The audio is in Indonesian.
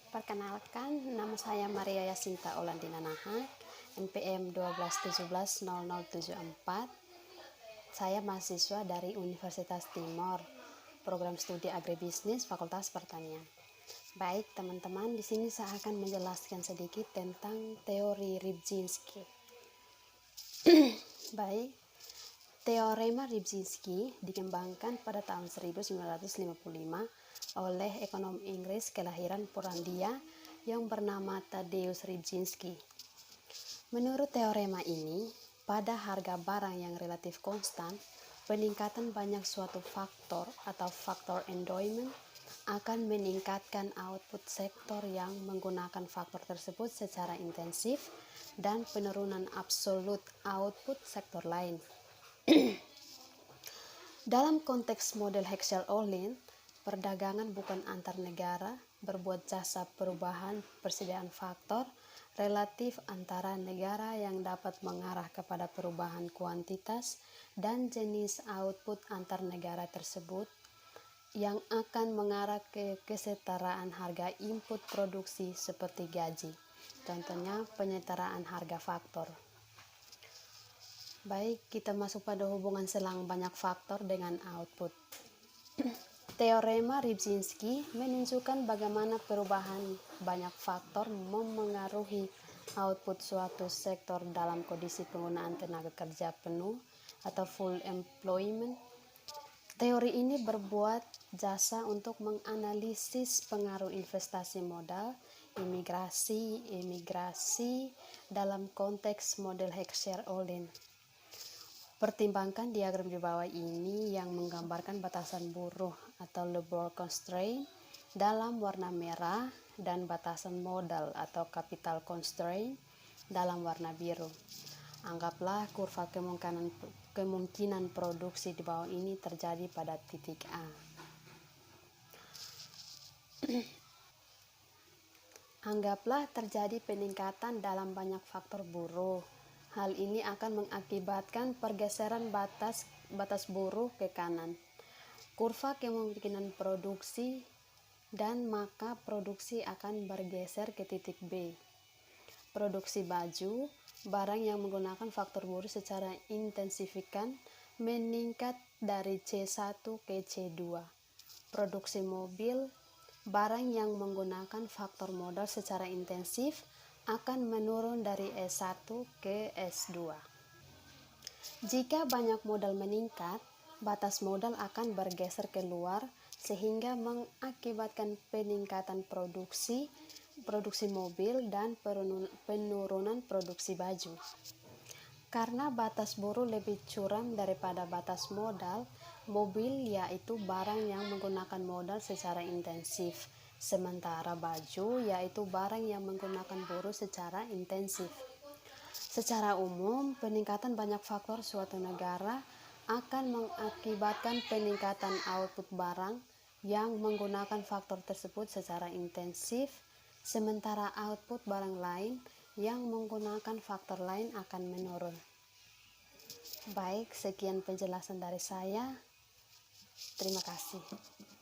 Perkenalkan, nama saya Maria Yasinta Olandina Naha, NPM 12170074. Saya mahasiswa dari Universitas Timor, program studi agribisnis Fakultas Pertanian. Baik, teman-teman, di sini saya akan menjelaskan sedikit tentang teori Rybczynski. Baik, teorema Rybczynski dikembangkan pada tahun 1955 oleh ekonom Inggris kelahiran Polandia yang bernama Tadeusz Rybczynski. Menurut teorema ini, pada harga barang yang relatif konstan, peningkatan banyak suatu faktor atau faktor endowment akan meningkatkan output sektor yang menggunakan faktor tersebut secara intensif dan penurunan absolut output sektor lain. Dalam konteks model Heckscher-Ohlin, perdagangan bukan antar negara berbuat jasa perubahan persediaan faktor relatif antara negara yang dapat mengarah kepada perubahan kuantitas dan jenis output antar negara tersebut yang akan mengarah ke kesetaraan harga input produksi seperti gaji. Contohnya penyetaraan harga faktor. Baik, kita masuk pada hubungan selang banyak faktor dengan output. Teorema Rybczynski menunjukkan bagaimana perubahan banyak faktor memengaruhi output suatu sektor dalam kondisi penggunaan tenaga kerja penuh atau full employment. Teori ini berbuat jasa untuk menganalisis pengaruh investasi modal, imigrasi dalam konteks model Heckscher-Ohlin. Pertimbangkan diagram di bawah ini yang menggambarkan batasan buruh atau labor constraint dalam warna merah dan batasan modal atau capital constraint dalam warna biru. Anggaplah kurva kemungkinan produksi di bawah ini terjadi pada titik A. Anggaplah terjadi peningkatan dalam banyak faktor buruh. Hal ini akan mengakibatkan pergeseran batas buruh ke kanan. Kurva kemungkinan produksi dan maka produksi akan bergeser ke titik B. Produksi baju, barang yang menggunakan faktor buruh secara intensifikan meningkat dari C1 ke C2. Produksi mobil, barang yang menggunakan faktor modal secara intensif akan menurun dari S1 ke S2. Jika banyak modal meningkat, batas modal akan bergeser keluar sehingga mengakibatkan peningkatan produksi mobil dan penurunan produksi baju. Karena batas buruh lebih curam daripada batas modal, mobil yaitu barang yang menggunakan modal secara intensif, sementara baju yaitu barang yang menggunakan buruh secara intensif. Secara umum, peningkatan banyak faktor suatu negara akan mengakibatkan peningkatan output barang yang menggunakan faktor tersebut secara intensif, sementara output barang lain yang menggunakan faktor lain akan menurun. Baik, sekian penjelasan dari saya. Terima kasih.